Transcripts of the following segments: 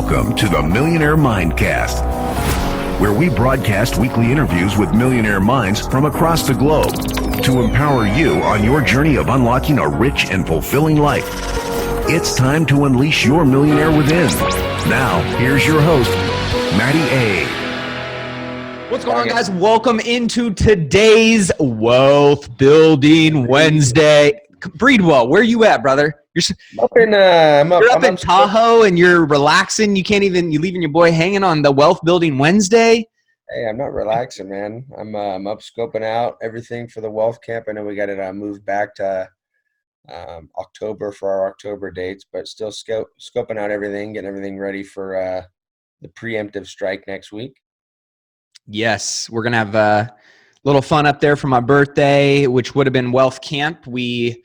Welcome to the Millionaire Mindcast, where we broadcast weekly interviews with millionaire minds from across the globe to empower you on your journey of unlocking a rich and fulfilling life. It's time to unleash your millionaire within. Now, here's your host, Matty A. What's going on, guys? Welcome into today's Wealth Building Wednesday. Breedwell, where you at, brother? You're up in Tahoe and you're relaxing. You leaving your boy hanging on the Wealth Building Wednesday. Hey, I'm not relaxing, man. I'm up scoping out everything for the Wealth Camp. I know we got it moved back to October for our October dates, but still scoping out everything, getting everything ready for the preemptive strike next week. Yes, we're going to have a little fun up there for my birthday, which would have been Wealth Camp. We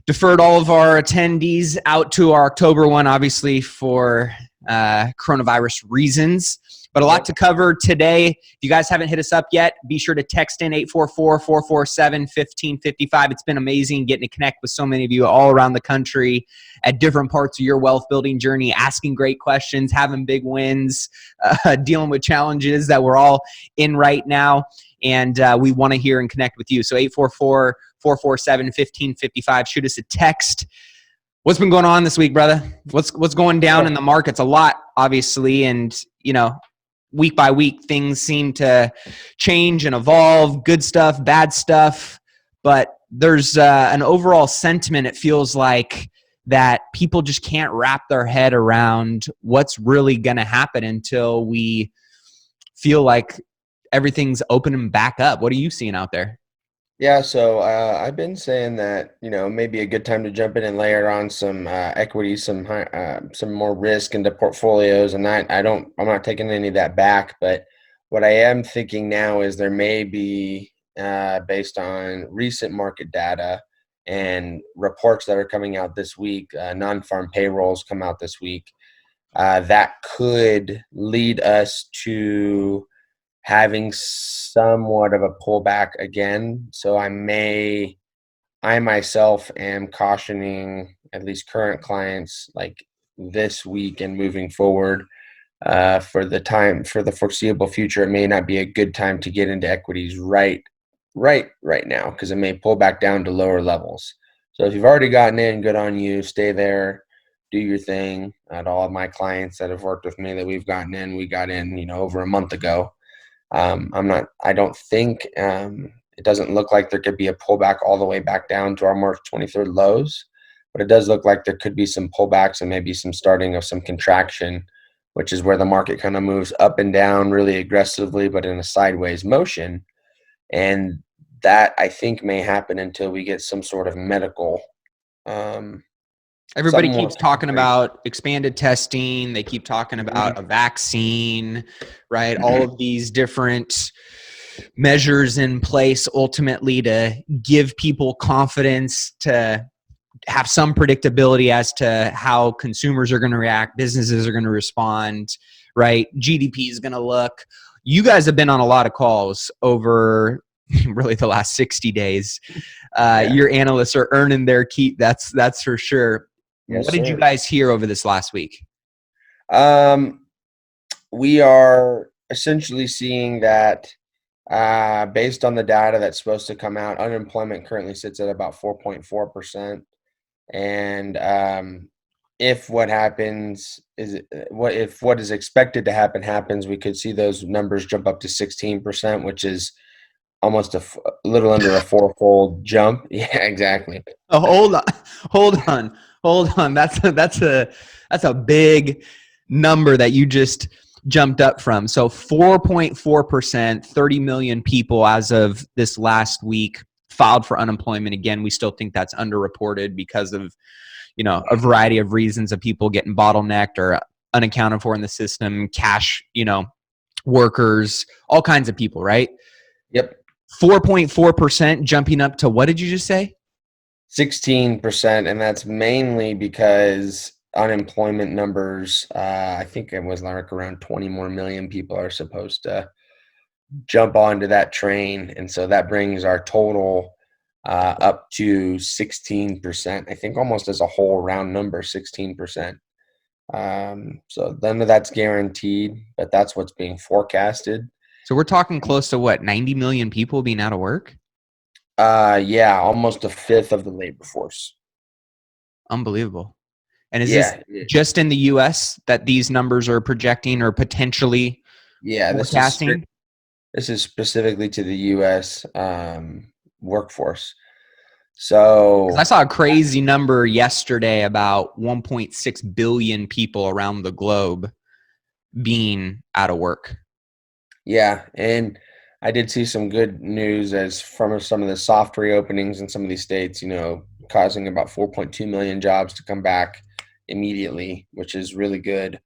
deferred all of our attendees out to our October one, obviously for coronavirus reasons. But a lot to cover today. If you guys haven't hit us up yet, be sure to text in 844-447-1555. It's been amazing getting to connect with so many of you all around the country at different parts of your wealth building journey, asking great questions, having big wins, dealing with challenges that we're all in right now. And we want to hear and connect with you. So 844-447-1555. Shoot us a text. What's been going on this week, brother? What's going down in the markets? A lot, obviously. And, week by week, things seem to change and evolve, good stuff, bad stuff. But there's an overall sentiment, it feels like, that people just can't wrap their head around what's really going to happen until we feel like everything's opening back up. What are you seeing out there? Yeah, so I've been saying that, maybe a good time to jump in and layer on some equity, some more risk into portfolios. And I'm not taking any of that back. But what I am thinking now is there may be, based on recent market data and reports that are coming out this week, non-farm payrolls come out this week, that could lead us to having somewhat of a pullback again. So I myself am cautioning at least current clients like this week and moving forward for the foreseeable future. It may not be a good time to get into equities right now, because it may pull back down to lower levels. So if you've already gotten in, good on you. Stay there, do your thing. At all of my clients that have worked with me that we got in, over a month ago. I don't think, it doesn't look like there could be a pullback all the way back down to our March 23rd lows, but it does look like there could be some pullbacks and maybe some starting of some contraction, which is where the market kind of moves up and down really aggressively, but in a sideways motion. And that, I think, may happen until we get some sort of medical, everybody keeps talking about expanded testing. They keep talking about a vaccine, right? All of these different measures in place ultimately to give people confidence, to have some predictability as to how consumers are going to react, businesses are going to respond, right? GDP is going to look. You guys have been on a lot of calls over really the last 60 days. Your analysts are earning their keep. That's for sure. Yes, what did you guys hear over this last week? We are essentially seeing that based on the data that's supposed to come out, unemployment currently sits at about 4.4%. And if what is expected to happen happens, we could see those numbers jump up to 16%, which is almost a little under a fourfold jump. Yeah, exactly. Oh, hold on. That's a big number that you just jumped up from. So 4.4%, 30 million people as of this last week filed for unemployment. Again, we still think that's underreported because of, a variety of reasons of people getting bottlenecked or unaccounted for in the system, cash, workers, all kinds of people, right? Yep. 4.4% jumping up to, what did you just say? 16%. And that's mainly because unemployment numbers, I think it was like around 20 more million people are supposed to jump onto that train. And so that brings our total up to 16%. I think almost as a whole round number, 16%. So none of that's guaranteed, but that's what's being forecasted. So we're talking close to what, 90 million people being out of work? Yeah, almost a fifth of the labor force. Unbelievable. And is this Yeah, just in the US that these numbers are projecting or potentially yeah. forecasting? This is specifically to the U.S. Workforce. So I saw a crazy number yesterday about 1.6 billion people around the globe being out of work. yeah, and I did see some good news as from some of the soft reopenings in some of these states, causing about 4.2 million jobs to come back immediately, which is really good.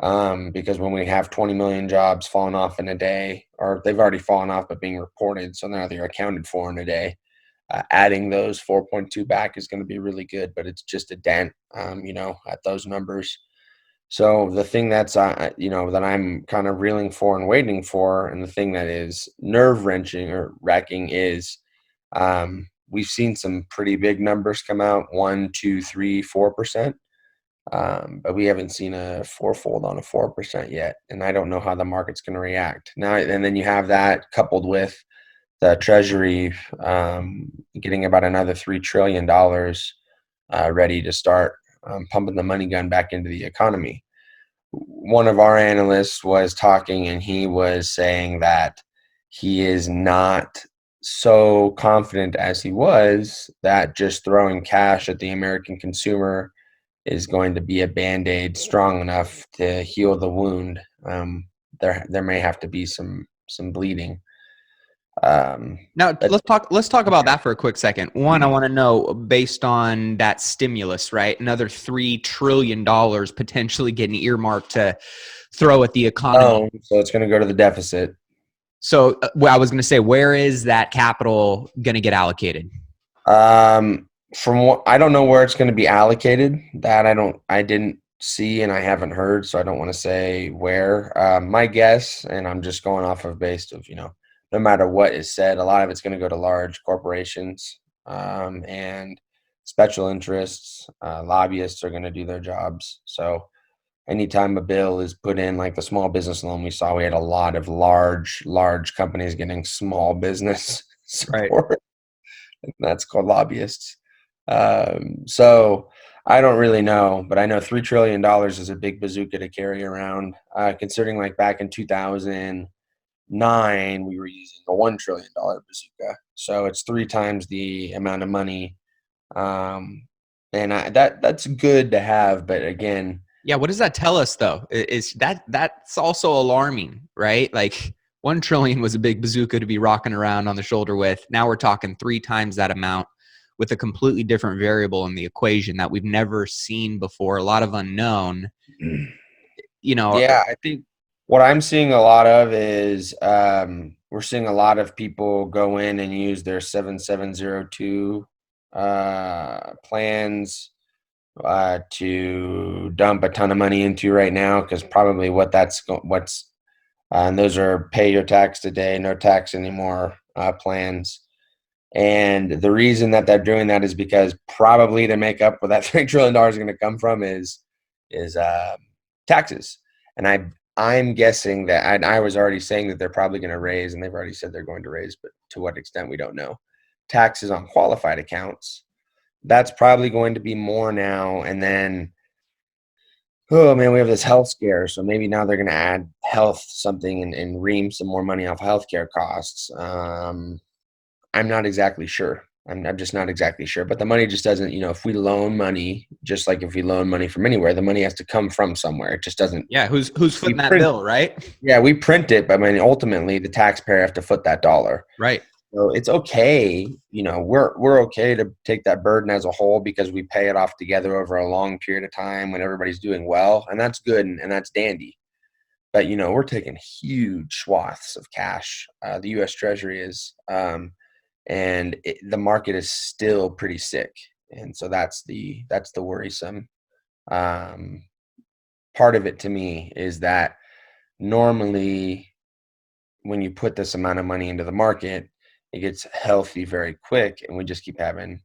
Because when we have 20 million jobs falling off in a day, or they've already fallen off but being reported, so now they're accounted for in a day, adding those 4.2 back is going to be really good, but it's just a dent, at those numbers. So the thing that's, that I'm kind of reeling for and waiting for, and the thing that is nerve wrenching or wracking is, we've seen some pretty big numbers come out, 1, 2, 3, 4%. But we haven't seen a fourfold on a 4% yet. And I don't know how the market's going to react now. And then you have that coupled with the Treasury getting about another $3 trillion ready to start pumping the money gun back into the economy. One of our analysts was talking, and he was saying that he is not so confident as he was that just throwing cash at the American consumer is going to be a Band-Aid strong enough to heal the wound. There may have to be some bleeding. Now let's talk about that for a quick second. One, I want to know, based on that stimulus, right? Another $3 trillion potentially getting earmarked to throw at the economy. So it's going to go to the deficit. So I was going to say, where is that capital going to get allocated? From what I don't know where it's going to be allocated. That I didn't see and I haven't heard, so I don't want to say where. My guess, and I'm just going off of based of no matter what is said, a lot of it's going to go to large corporations and special interests. Lobbyists are going to do their jobs. So anytime a bill is put in, like the small business loan we saw, we had a lot of large companies getting small business support. Right. And that's called lobbyists. So I don't really know, but I know $3 trillion is a big bazooka to carry around. Considering like back in 2009, we were using a $1 trillion bazooka. So it's 3 times the amount of money. And that's good to have. But again, yeah, what does that tell us though? Is that's also alarming, right? Like 1 trillion was a big bazooka to be rocking around on the shoulder with. Now we're talking 3 times that amount with a completely different variable in the equation that we've never seen before. A lot of unknown. Yeah, I think what I'm seeing a lot of is we're seeing a lot of people go in and use their 7702 plans to dump a ton of money into right now, because probably and those are pay your tax today, no tax anymore plans. And the reason that they're doing that is because probably to make up where that $3 trillion is going to come from is taxes. And I'm guessing that, and I was already saying that they're probably going to raise, and they've already said they're going to raise, but to what extent we don't know, taxes on qualified accounts. That's probably going to be more now. And then, oh man, we have this health scare. So maybe now they're going to add health something and ream some more money off healthcare costs. I'm not exactly sure. I'm just not exactly sure. But the money just doesn't, if we loan money, just like if we loan money from anywhere, the money has to come from somewhere. It just doesn't. Yeah, who's footing that bill, right? Yeah, we print it, but ultimately the taxpayer have to foot that dollar. Right. So it's okay. We're okay to take that burden as a whole because we pay it off together over a long period of time when everybody's doing well, and that's good and that's dandy. But we're taking huge swaths of cash. The U.S. Treasury is. And the market is still pretty sick, and so that's the worrisome part of it to me, is that normally when you put this amount of money into the market, it gets healthy very quick, and we just keep having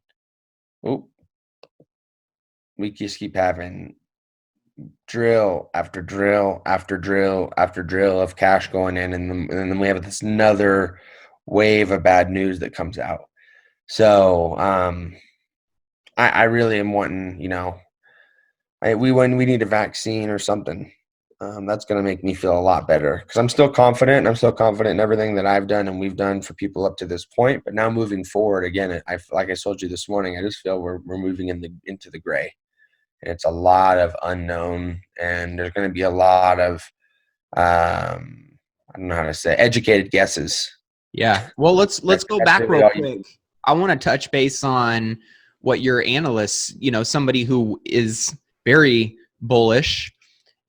drill after drill after drill after drill of cash going in, and then we have this another wave of bad news that comes out. So I really am wanting, we need a vaccine or something. That's going to make me feel a lot better, because I'm still confident. I'm still confident in everything that I've done and we've done for people up to this point. But now moving forward, again, like I told you this morning, I just feel we're moving into the gray. And it's a lot of unknown, and there's going to be a lot of I don't know how to say, educated guesses. Yeah. Well, let's go That's back really real all quick. I want to touch base on what your analysts, somebody who is very bullish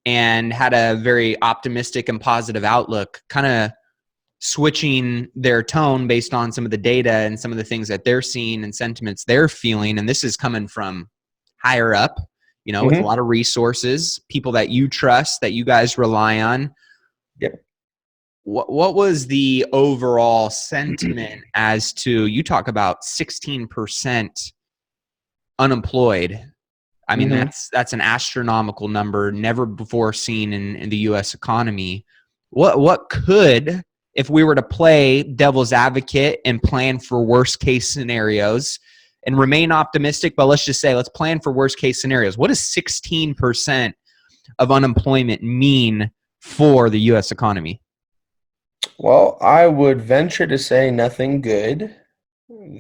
and had a very optimistic and positive outlook, kind of switching their tone based on some of the data and some of the things that they're seeing and sentiments they're feeling. And this is coming from higher up, with a lot of resources, people that you trust, that you guys rely on. Yep. What was the overall sentiment as to, you talk about 16% unemployed? I mean, that's an astronomical number, never before seen in the U.S. economy. What could, if we were to play devil's advocate and plan for worst case scenarios and remain optimistic, but let's plan for worst case scenarios. What does 16% of unemployment mean for the U.S. economy? Well, I would venture to say nothing good.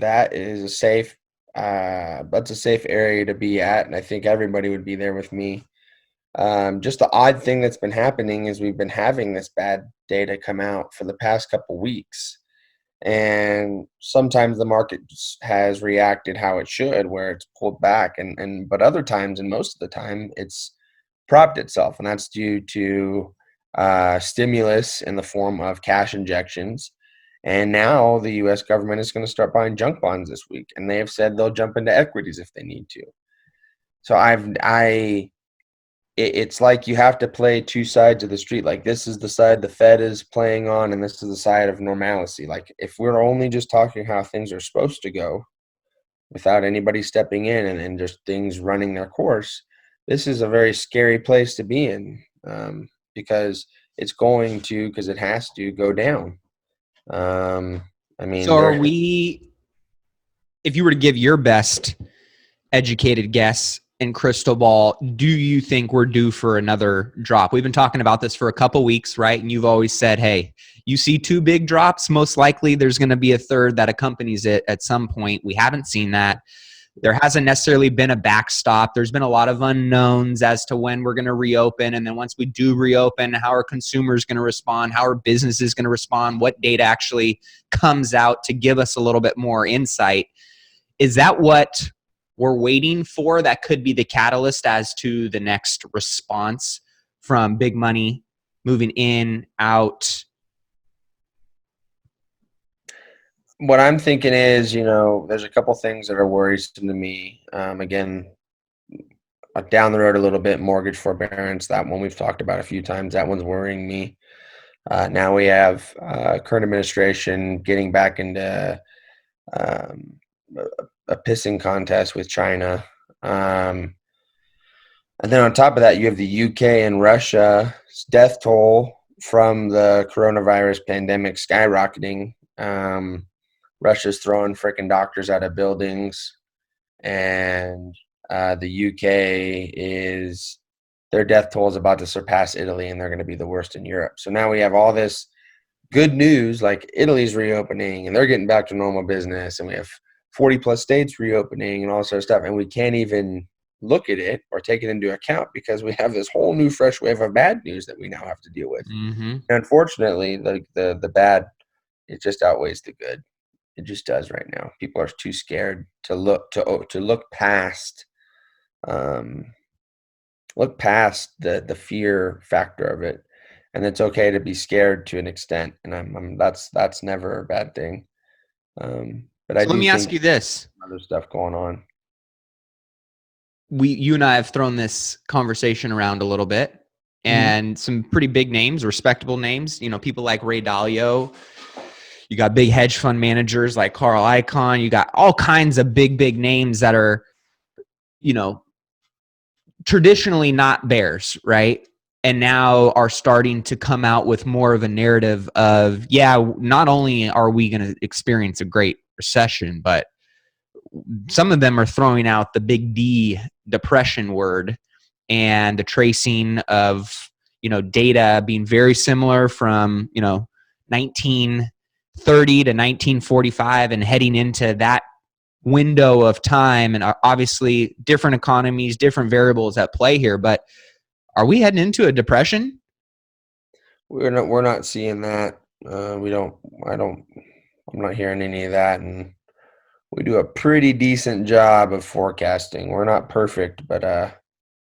That is a safe. That's a safe area to be at, and I think everybody would be there with me. Just the odd thing that's been happening is we've been having this bad data come out for the past couple weeks, and sometimes the market has reacted how it should, where it's pulled back, but other times, and most of the time, it's propped itself, and that's due to stimulus in the form of cash injections. And now the U.S. government is going to start buying junk bonds this week, and they have said they'll jump into equities if they need to. So it's like you have to play two sides of the street. Like, this is the side the Fed is playing on, and this is the side of normalcy. Like, if we're only just talking how things are supposed to go without anybody stepping in and just things running their course, this is a very scary place to be in, because it's going to, because it has to go down. I mean, So if you were to give your best educated guess and crystal ball, do you think we're due for another drop? We've been talking about this for a couple weeks, right? And you've always said, hey, you see two big drops, most likely there's going to be a third that accompanies it at some point. We haven't seen that. There hasn't necessarily been a backstop. There's been a lot of unknowns as to when we're going to reopen. And then once we do reopen, how are consumers going to respond? How are businesses going to respond? What data actually comes out to give us a little bit more insight? Is that what we're waiting for? That could be the catalyst as to the next response from big money moving in, out. What I'm thinking is, there's a couple things that are worrisome to me. Again, down the road a little bit, mortgage forbearance, that one we've talked about a few times. That one's worrying me. Now we have current administration getting back into a pissing contest with China. And then on top of that, you have the UK and Russia's death toll from the coronavirus pandemic skyrocketing. Russia's throwing freaking doctors out of buildings, and the UK their death toll is about to surpass Italy, and they're going to be the worst in Europe. So now we have all this good news, like Italy's reopening and they're getting back to normal business, and we have 40 plus states reopening and all sort of stuff, and we can't even look at it or take it into account because we have this whole new fresh wave of bad news that we now have to deal with. And unfortunately, the bad, it just outweighs the good. It just does right now. People are too scared to look past the fear factor of it, and it's okay to be scared to an extent. And that's never a bad thing. But I do let me think ask you this: other stuff going on. You and I have thrown this conversation around a little bit, and some pretty big names, respectable names. People like Ray Dalio. You got big hedge fund managers like Carl Icahn. You got all kinds of big names that are, traditionally not bears, right? And now are starting to come out with more of a narrative of, yeah, not only are we going to experience a great recession, but some of them are throwing out the big D depression word and the tracing of, data being very similar from, 1930 to 1945 and heading into that window of time. And obviously different economies, different variables at play here, but are we heading into a depression? We're not seeing that. I'm not hearing any of that. And we do a pretty decent job of forecasting. We're not perfect, but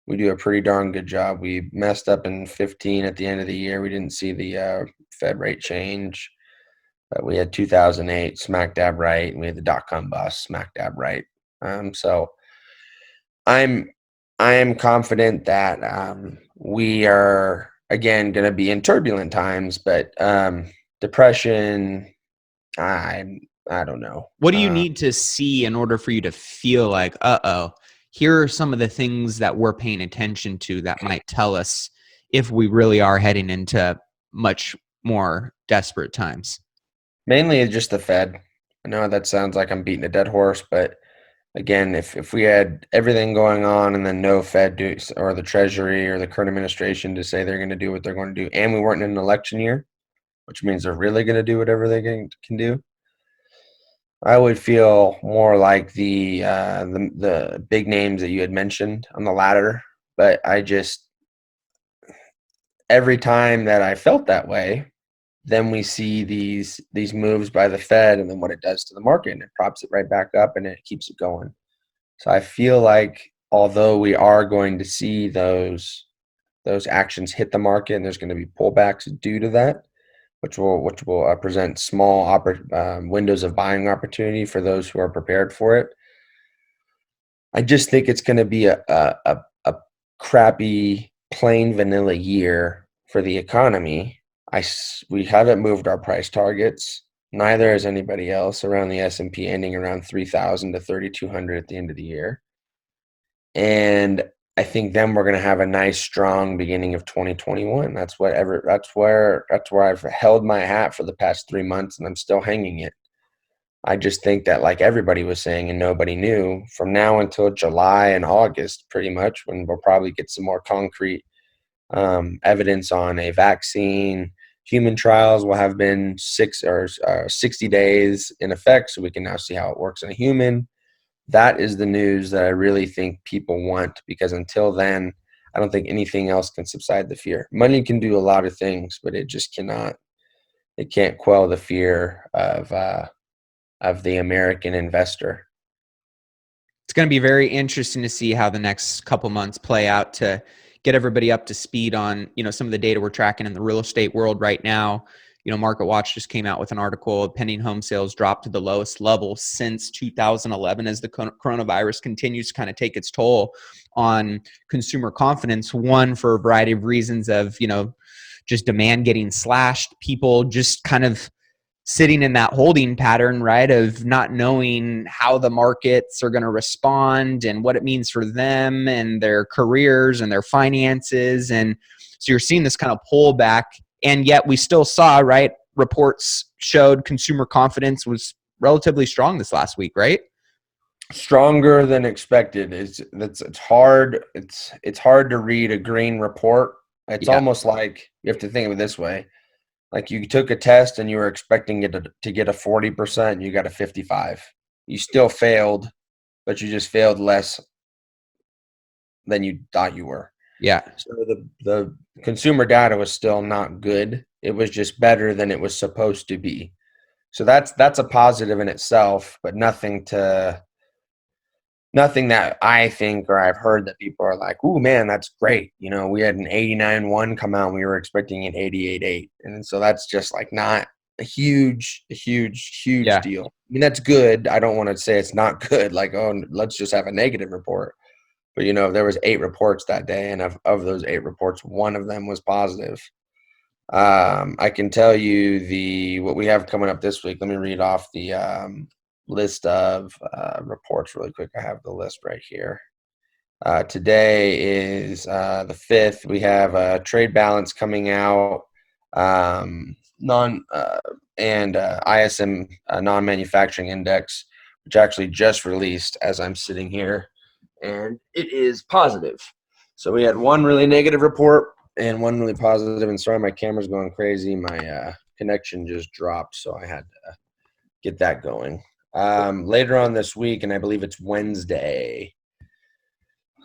we do a pretty darn good job. We messed up in 15 at the end of the year. We didn't see the Fed rate change. We had 2008 smack dab right, and we had the dot-com bust smack dab right. So I am confident that we are again going to be in turbulent times, but depression, I don't know. What do you need to see in order for you to feel like, here are some of the things that we're paying attention to that might tell us if we really are heading into much more desperate times? Mainly just the Fed. I know that sounds like I'm beating a dead horse, but again, if we had everything going on and then no Fed or the Treasury or the current administration to say they're going to do what they're going to do, and we weren't in an election year, which means they're really going to do whatever they can do, I would feel more like the big names that you had mentioned on the ladder. But every time that I felt that way, then we see these moves by the Fed and then what it does to the market, and it props it right back up and it keeps it going. So I feel like although we are going to see those actions hit the market and there's going to be pullbacks due to that, which will present small windows of buying opportunity for those who are prepared for it. I just think it's going to be a crappy, plain vanilla year for the economy. We haven't moved our price targets. Neither has anybody else around the S&P, ending around 3,000 to 3,200 at the end of the year. And I think then we're going to have a nice, strong beginning of 2021. That's where I've held my hat for the past 3 months, and I'm still hanging it. I just think that, like everybody was saying and nobody knew, from now until July and August, pretty much, when we'll probably get some more concrete evidence on a vaccine. Human trials will have been 60 days in effect, so we can now see how it works in a human. That is the news that I really think people want, because until then, I don't think anything else can subside the fear. Money can do a lot of things, but it just cannot. It can't quell the fear of the American investor. It's going to be very interesting to see how the next couple months play out to get everybody up to speed on, some of the data we're tracking in the real estate world right now. Market Watch just came out with an article. Pending home sales dropped to the lowest level since 2011 as the coronavirus continues to kind of take its toll on consumer confidence. One, for a variety of reasons of, just demand getting slashed, people just kind of sitting in that holding pattern, right, of not knowing how the markets are going to respond and what it means for them and their careers and their finances. And so you're seeing this kind of pullback, and yet we still saw, right, reports showed consumer confidence was relatively strong this last week, right? Stronger than expected. It's hard. It's hard to read a green report. It's almost like you have to think of it this way. Like you took a test and you were expecting it to get a 40%, and you got a 55. You still failed, but you just failed less than you thought you were. Yeah. So the consumer data was still not good. It was just better than it was supposed to be. So that's a positive in itself, but nothing that I think or I've heard that people are like, "Ooh, man, that's great." We had an 89.1 come out, and we were expecting an 88.8, and so that's just like not a huge deal. I mean, that's good. I don't want to say it's not good. Like, oh, let's just have a negative report. But there was 8 reports that day, and of those 8 reports, one of them was positive. I can tell you what we have coming up this week. Let me read off the list of reports really quick. I have the list right here. Today is the 5th. We have a trade balance coming out, and ISM non-manufacturing index, which actually just released as I'm sitting here, and it is positive. So we had one really negative report and one really positive. And sorry, my camera's going crazy. My connection just dropped, so I had to get that going. Later on this week, and I believe it's Wednesday.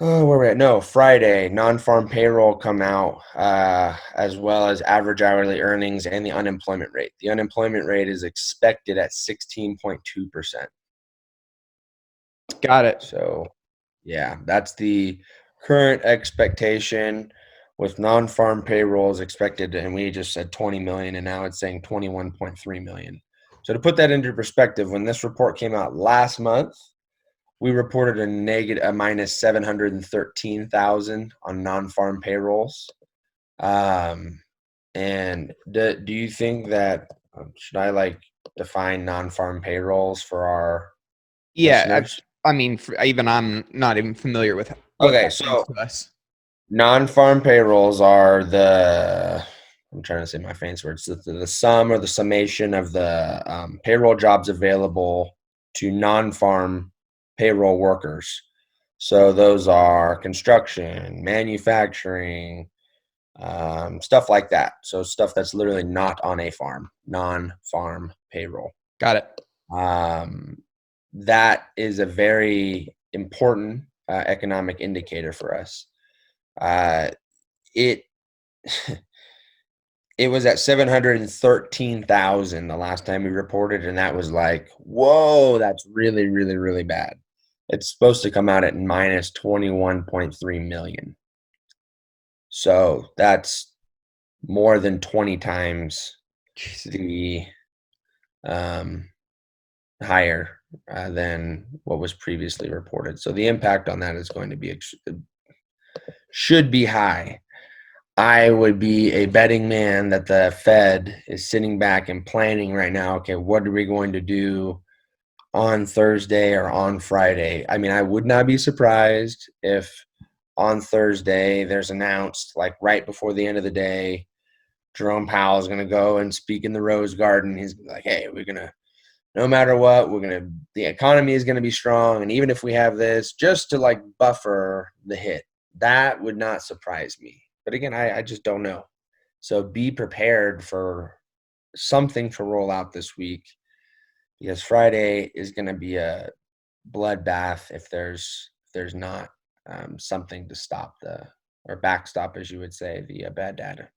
Oh, where are we at? No, Friday, non-farm payroll come out, as well as average hourly earnings and the unemployment rate. The unemployment rate is expected at 16.2%. Got it. So, yeah, that's the current expectation with non-farm payrolls expected, and we just said 20 million, and now it's saying 21.3 million. So to put that into perspective, when this report came out last month, we reported a minus 713,000 on non-farm payrolls. And do you think that, should I define non-farm payrolls for our listeners? I mean, even I'm not even familiar with what Okay, that means so to us. non-farm payrolls are I'm trying to say my fancy words, the sum or the summation of the payroll jobs available to non-farm payroll workers. So those are construction, manufacturing, stuff like that. So stuff that's literally not on a farm, non-farm payroll. Got it. That is a very important economic indicator for us. It it was at 713,000 the last time we reported, and that was like, whoa, that's really, really, really bad. It's supposed to come out at minus 21.3 million. So that's more than 20 times the higher than what was previously reported. So the impact on that is going to be should be high. I would be a betting man that the Fed is sitting back and planning right now, okay, what are we going to do on Thursday or on Friday? I mean, I would not be surprised if on Thursday there's announced, like right before the end of the day, Jerome Powell is going to go and speak in the Rose Garden. He's like, hey, we're going to, no matter what, the economy is going to be strong. And even if we have this, just to like buffer the hit, that would not surprise me. But again, I just don't know. So be prepared for something to roll out this week, because Friday is going to be a bloodbath if there's not something to stop or backstop, as you would say, the bad data.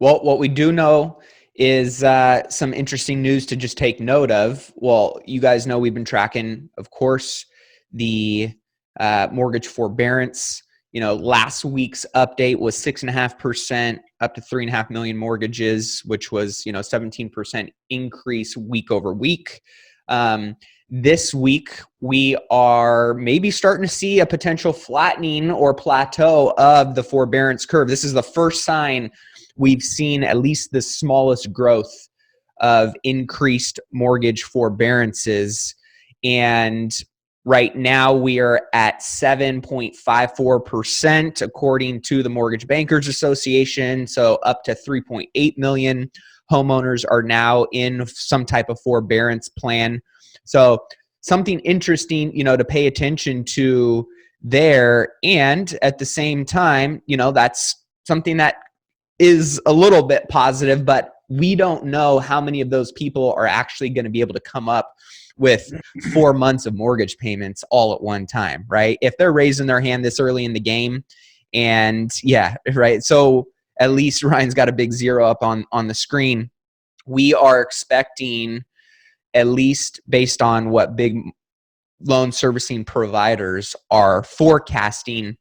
Well, what we do know is some interesting news to just take note of. Well, you guys know we've been tracking, of course, the mortgage forbearance. Last week's update was 6.5% up to 3.5 million mortgages, which was 17% increase week over week. This week, we are maybe starting to see a potential flattening or plateau of the forbearance curve. This is the first sign we've seen at least the smallest growth of increased mortgage forbearances. And right now, we are at 7.54%, according to the Mortgage Bankers Association. So up to 3.8 million homeowners are now in some type of forbearance plan. So something interesting, to pay attention to there. And at the same time, that's something that is a little bit positive, but we don't know how many of those people are actually going to be able to come up with 4 months of mortgage payments all at one time, right? If they're raising their hand this early in the game, and yeah, right. So at least Ryan's got a big 0 up on the screen. We are expecting, at least based on what big loan servicing providers are forecasting,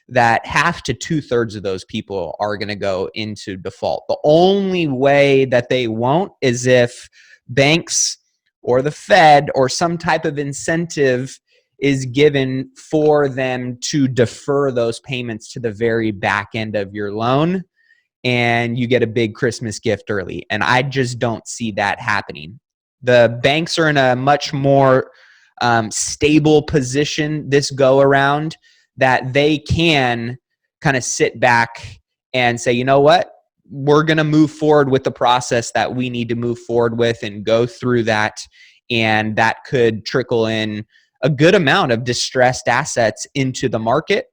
that half to 2/3 of those people are going to go into default. The only way that they won't is if banks or the Fed or some type of incentive is given for them to defer those payments to the very back end of your loan, and you get a big Christmas gift early. And I just don't see that happening. The banks are in a much more stable position this go around, that they can kind of sit back and say, you know what, we're going to move forward with the process that we need to move forward with and go through that. And that could trickle in a good amount of distressed assets into the market.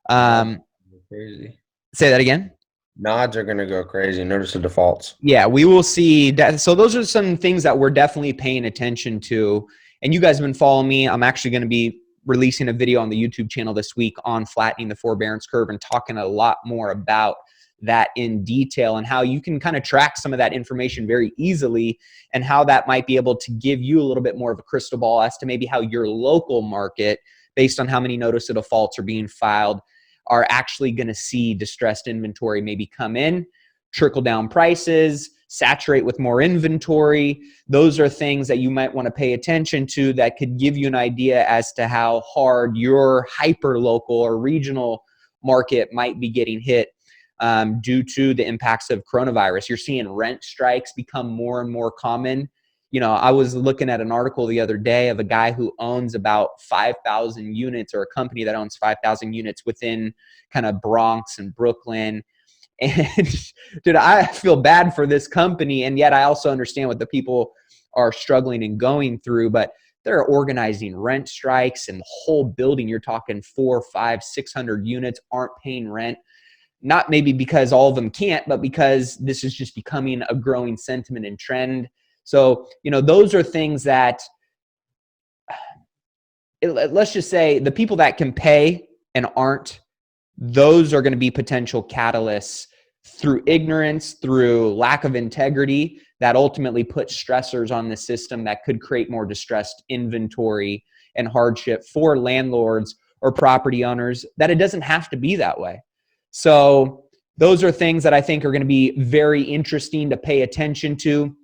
Crazy. Say that again. Nods are going to go crazy. Notice the defaults. Yeah, we will see that. So those are some things that we're definitely paying attention to. And you guys have been following me. I'm actually going to be releasing a video on the YouTube channel this week on flattening the forbearance curve and talking a lot more about that in detail and how you can kind of track some of that information very easily and how that might be able to give you a little bit more of a crystal ball as to maybe how your local market, based on how many notice of defaults are being filed, are actually going to see distressed inventory maybe come in, trickle down prices, saturate with more inventory. Those are things that you might want to pay attention to that could give you an idea as to how hard your hyper local or regional market might be getting hit due to the impacts of coronavirus. You're seeing rent strikes become more and more common. You know, I was looking at an article the other day of a guy who owns about 5,000 units, or a company that owns 5,000 units within kind of Bronx and Brooklyn. And dude, I feel bad for this company. And yet I also understand what the people are struggling and going through, but they're organizing rent strikes, and the whole building, you're talking 400, 500, 600 units aren't paying rent. Not maybe because all of them can't, but because this is just becoming a growing sentiment and trend. So, you know, those are things that, let's just say, the people that can pay and aren't, those are going to be potential catalysts through ignorance, through lack of integrity, that ultimately put stressors on the system that could create more distressed inventory and hardship for landlords or property owners, that it doesn't have to be that way. So those are things that I think are going to be very interesting to pay attention to.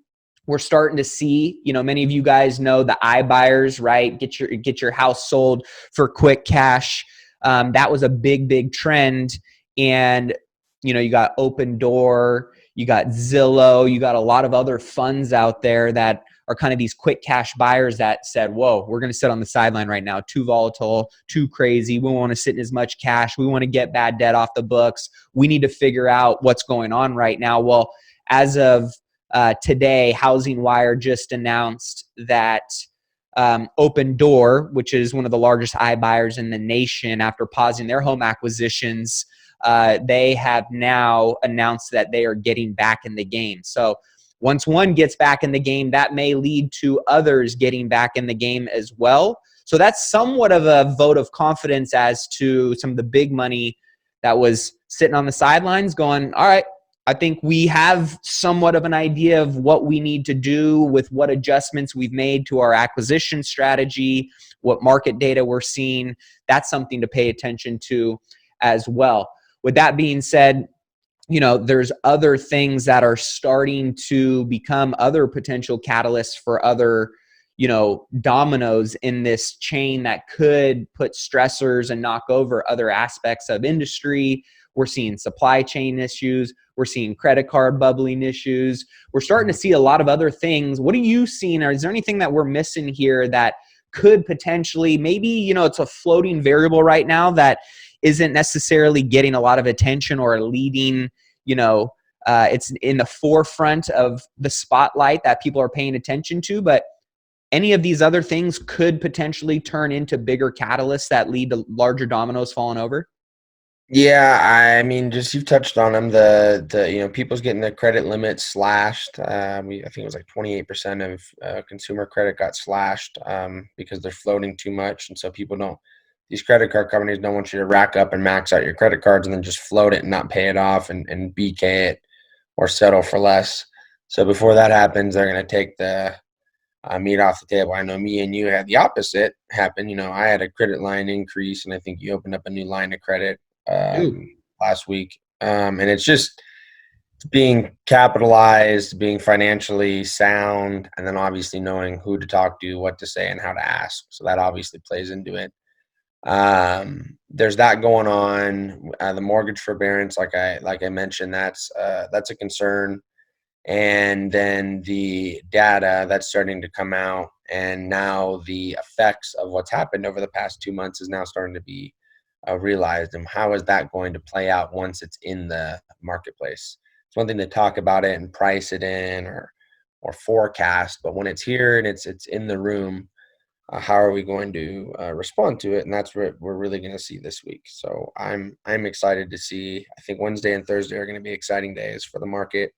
We're starting to see, you know, many of you guys know the iBuyers, right? Get your house sold for quick cash. That was a big trend. And, you know, you got Open Door, you got Zillow, you got a lot of other funds out there that are kind of these quick cash buyers that said, whoa, we're going to sit on the sideline right now. Too volatile, too crazy. We want to sit in as much cash. We want to get bad debt off the books. We need to figure out what's going on right now. Well, as of today, Housing Wire just announced that Open Door, which is one of the largest iBuyers in the nation, after pausing their home acquisitions, they have now announced that they are getting back in the game. So once one gets back in the game, that may lead to others getting back in the game as well. So that's somewhat of a vote of confidence as to some of the big money that was sitting on the sidelines going, all right, I think we have somewhat of an idea of what we need to do with what adjustments we've made to our acquisition strategy, what market data we're seeing. That's something to pay attention to as well. With that being said, you know, there's other things that are starting to become other potential catalysts for other, you know, dominoes in this chain that could put stressors and knock over other aspects of industry. We're seeing supply chain issues. We're seeing credit card bubbling issues. We're starting to see a lot of other things. What are you seeing? Or is there anything that we're missing here that could potentially, maybe, you know, it's a floating variable right now that isn't necessarily getting a lot of attention or leading, you know, it's in the forefront of the spotlight that people are paying attention to, but any of these other things could potentially turn into bigger catalysts that lead to larger dominoes falling over? Yeah, I mean, just you've touched on them. The you know, people's getting the credit limit slashed. I think it was like 28% of consumer credit got slashed because they're floating too much, and so people don't. These credit card companies don't want you to rack up and max out your credit cards and then just float it and not pay it off and BK it or settle for less. So before that happens, they're going to take the meat off the table. I know me and you had the opposite happen. You know, I had a credit line increase, and I think you opened up a new line of credit last week. And it's just being capitalized, being financially sound, and then obviously knowing who to talk to, what to say, and how to ask. So that obviously plays into it. There's that going on. The mortgage forbearance, like I mentioned, that's a concern. and then the data that's starting to come out, and now the effects of what's happened over the past 2 months is now starting to be realized. And how is that going to play out once it's in the marketplace? It's one thing to talk about it and price it in or forecast, but when it's here and it's in the room, how are we going to respond to it? And that's what we're really going to see this week. So I'm excited to see. I think Wednesday and Thursday are going to be exciting days for the market.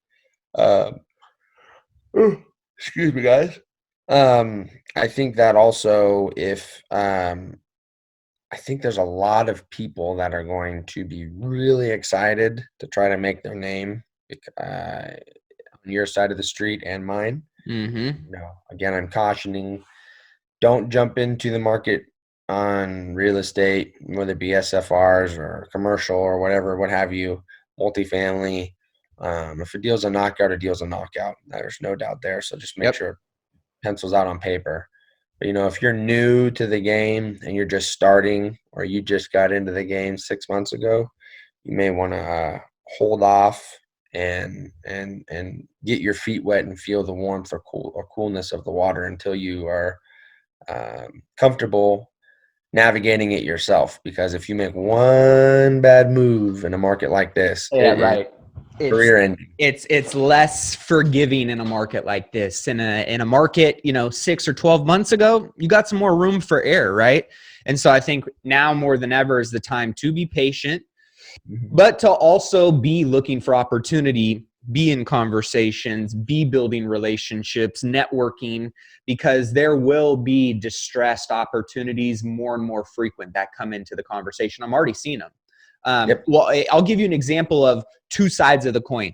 Excuse me, guys. I think that also I think there's a lot of people that are going to be really excited to try to make their name on your side of the street and mine. Mm-hmm. Again, I'm cautioning, don't jump into the market on real estate, whether it be SFRs or commercial or whatever, what have you, multifamily. If a deal's a knockout, a deal's a knockout. There's no doubt there. So just make sure it pencils out on paper. But, if you're new to the game and you're just starting, or you just got into the game 6 months ago, you may want to hold off and get your feet wet and feel the warmth or coolness of the water until you are comfortable navigating it yourself. Because if you make one bad move in a market like this, career ending. It's less forgiving in a market like this. In a market, 6 or 12 months ago, you got some more room for error, right? And so I think now more than ever is the time to be patient, but to also be looking for opportunity, be in conversations, be building relationships, networking, because there will be distressed opportunities more and more frequent that come into the conversation. I'm already seeing them. Well, I'll give you an example of two sides of the coin.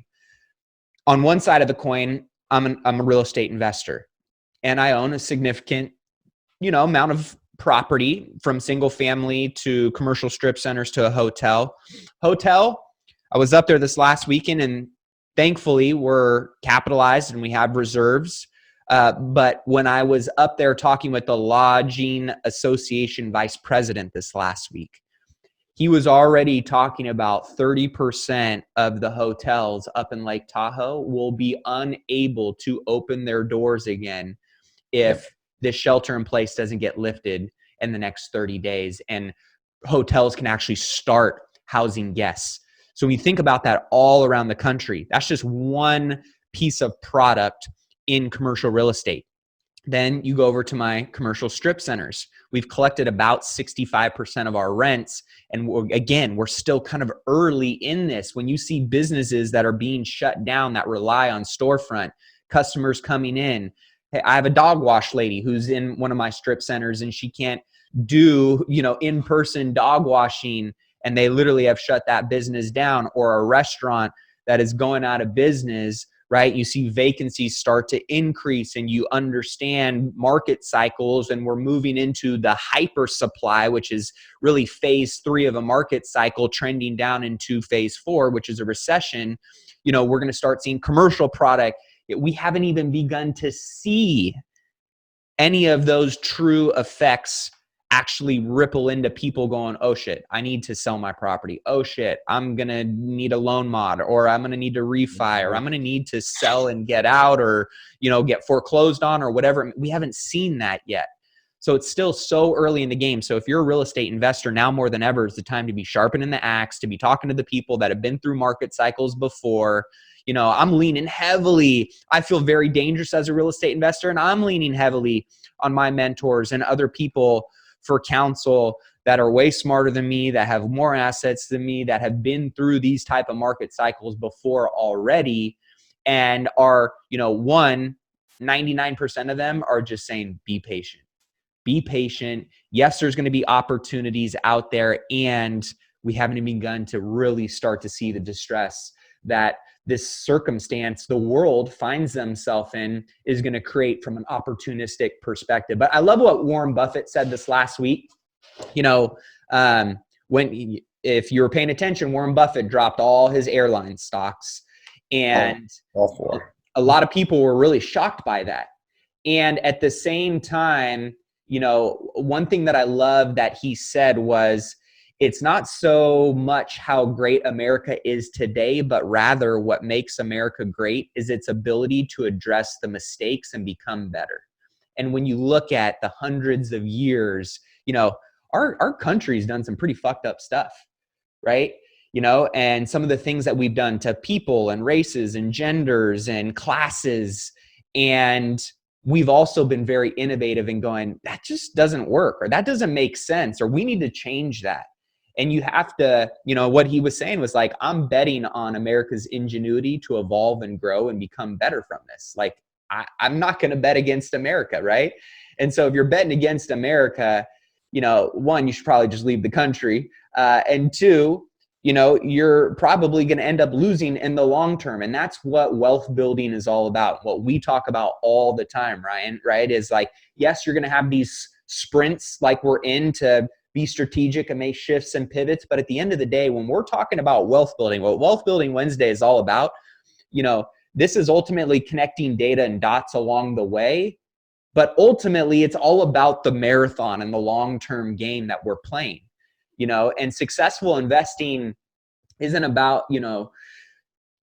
On one side of the coin, I'm a real estate investor, and I own a significant, amount of property, from single family to commercial strip centers to a hotel. I was up there this last weekend, and thankfully we're capitalized and we have reserves. But when I was up there talking with the Lodging Association vice president this last week, he was already talking about 30% of the hotels up in Lake Tahoe will be unable to open their doors again if the shelter in place doesn't get lifted in the next 30 days. And hotels can actually start housing guests. So when you think about that all around the country, that's just one piece of product in commercial real estate. Then you go over to my commercial strip centers. We've collected about 65% of our rents. And we're still kind of early in this. When you see businesses that are being shut down that rely on storefront, customers coming in. Hey, I have a dog wash lady who's in one of my strip centers, and she can't do, in-person dog washing, and they literally have shut that business down. Or a restaurant that is going out of business, right? You see vacancies start to increase, and you understand market cycles, and we're moving into the hyper supply, which is really phase 3 of a market cycle, trending down into phase 4, which is a recession. We're going to start seeing commercial product. We haven't even begun to see any of those true effects actually ripple into people going, oh shit, I need to sell my property. Oh shit, I'm going to need a loan mod, or I'm going to need to refi, or I'm going to need to sell and get out, or, get foreclosed on, or whatever. We haven't seen that yet. So it's still so early in the game. So if you're a real estate investor, now more than ever is the time to be sharpening the axe, to be talking to the people that have been through market cycles before. I'm leaning heavily. I feel very dangerous as a real estate investor, and I'm leaning heavily on my mentors and other people for counsel that are way smarter than me, that have more assets than me, that have been through these type of market cycles before already, and are, 99% of them are just saying, be patient. Be patient. Yes, there's going to be opportunities out there, and we haven't even begun to really start to see the distress that this circumstance the world finds themselves in is going to create from an opportunistic perspective. But I love what Warren Buffett said this last week. If you were paying attention, Warren Buffett dropped all his airline stocks, and a lot of people were really shocked by that. And at the same time, one thing that I love that he said was, it's not so much how great America is today, but rather what makes America great is its ability to address the mistakes and become better. And when you look at the hundreds of years, our country's done some pretty fucked up stuff, right? And some of the things that we've done to people and races and genders and classes. And we've also been very innovative in going, that just doesn't work, or that doesn't make sense, or we need to change that. And you have to, what he was saying was like, I'm betting on America's ingenuity to evolve and grow and become better from this. Like, I'm not going to bet against America, right? And so if you're betting against America, one, you should probably just leave the country. And two, you're probably going to end up losing in the long term. And that's what wealth building is all about. What we talk about all the time, Ryan, right? Is like, yes, you're going to have these sprints like we're in to be strategic and make shifts and pivots. But at the end of the day, when we're talking about wealth building, what Wealth Building Wednesday is all about, this is ultimately connecting data and dots along the way. But ultimately, it's all about the marathon and the long-term game that we're playing, and successful investing isn't about,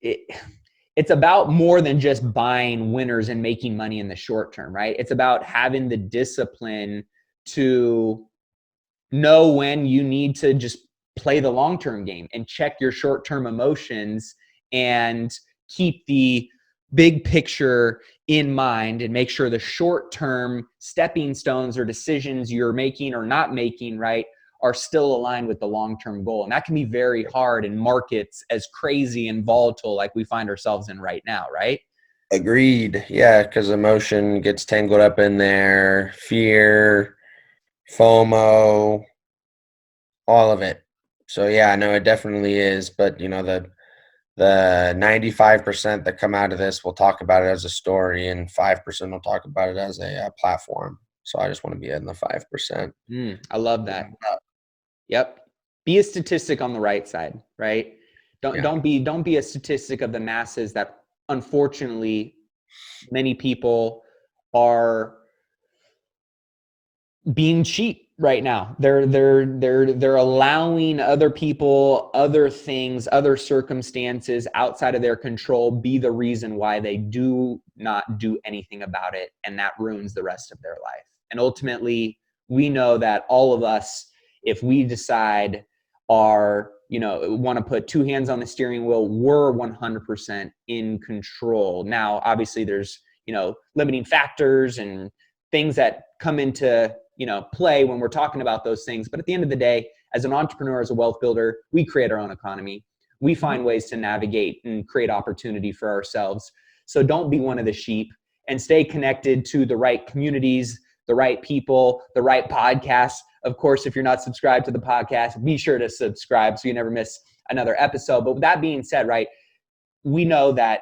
it's about more than just buying winners and making money in the short term, right? It's about having the discipline to know when you need to just play the long-term game and check your short-term emotions and keep the big picture in mind and make sure the short-term stepping stones or decisions you're making or not making, right, are still aligned with the long-term goal. And that can be very hard in markets as crazy and volatile like we find ourselves in right now, right? Agreed. Yeah, because emotion gets tangled up in there, fear, FOMO, all of it. So yeah, no, it definitely is. But the 95% that come out of this will talk about it as a story, and 5% will talk about it as a platform. So I just want to be in the 5%. I love that. Yep. Be a statistic on the right side, right? Don't be a statistic of the masses that unfortunately many people are being cheap right now. They're allowing other people, other things, other circumstances outside of their control be the reason why they do not do anything about it, and that ruins the rest of their life. And ultimately, we know that all of us, if we decide want to put two hands on the steering wheel, we're 100% in control. Now, obviously there's, limiting factors and things that come into, play when we're talking about those things. But at the end of the day, as an entrepreneur, as a wealth builder, we create our own economy. We find ways to navigate and create opportunity for ourselves. So don't be one of the sheep, and stay connected to the right communities, the right people, the right podcasts. Of course, if you're not subscribed to the podcast, be sure to subscribe so you never miss another episode. But with that being said, right, we know that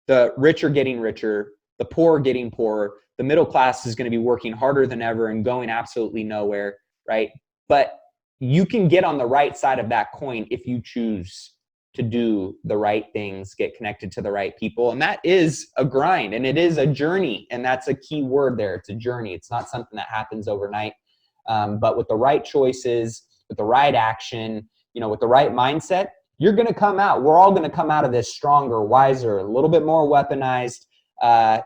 the rich are getting richer, the poor are getting poorer, the middle class is going to be working harder than ever and going absolutely nowhere, right? But you can get on the right side of that coin if you choose to do the right things, get connected to the right people. And that is a grind, and it is a journey. And that's a key word there. It's a journey. It's not something that happens overnight. But with the right choices, with the right action, with the right mindset, you're going to come out. We're all going to come out of this stronger, wiser, a little bit more weaponized, a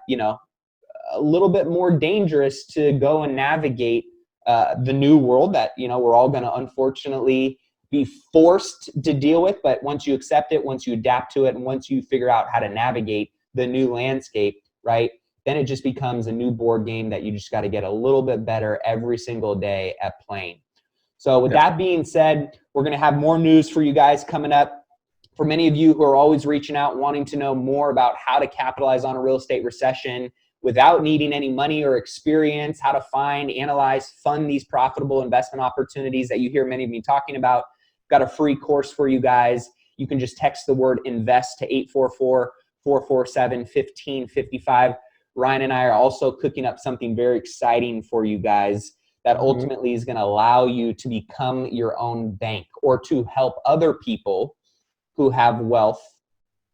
little bit more dangerous to go and navigate the new world that, we're all going to unfortunately be forced to deal with. But once you accept it, once you adapt to it, and once you figure out how to navigate the new landscape, right, then it just becomes a new board game that you just got to get a little bit better every single day at playing. So with that being said, we're going to have more news for you guys coming up. For many of you who are always reaching out, wanting to know more about how to capitalize on a real estate recession without needing any money or experience, how to find, analyze, fund these profitable investment opportunities that you hear many of me talking about, got a free course for you guys. You can just text the word INVEST to 844-447-1555. Ryan and I are also cooking up something very exciting for you guys that ultimately is going to allow you to become your own bank, or to help other people who have wealth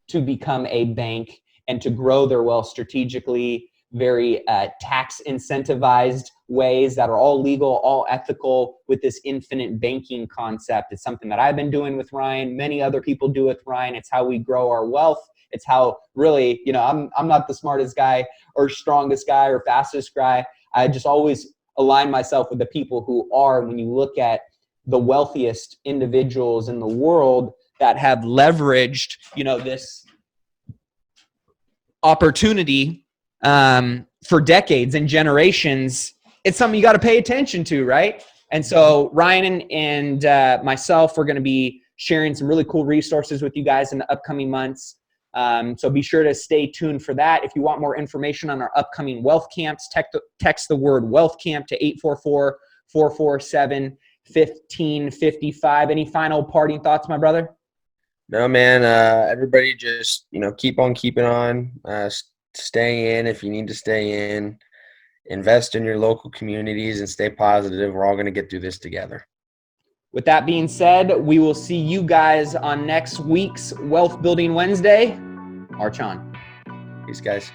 to become a bank and to grow their wealth strategically, very tax incentivized ways that are all legal, all ethical with this infinite banking concept. It's something that I've been doing with Ryan. Many other people do with Ryan. It's how we grow our wealth. It's how really, I'm not the smartest guy or strongest guy or fastest guy. I just always align myself with the people who are, when you look at the wealthiest individuals in the world that have leveraged, this opportunity for decades and generations, it's something you got to pay attention to, right? And so Ryan and myself, we're going to be sharing some really cool resources with you guys in the upcoming months. So be sure to stay tuned for that. If you want more information on our upcoming wealth camps, text the word wealth camp to 844-447-1555. Any final parting thoughts, my brother? No, man. Everybody just, keep on keeping on. Stay in if you need to stay in. Invest in your local communities and stay positive. We're all going to get through this together. With that being said, we will see you guys on next week's Wealth Building Wednesday. March on. Peace, guys.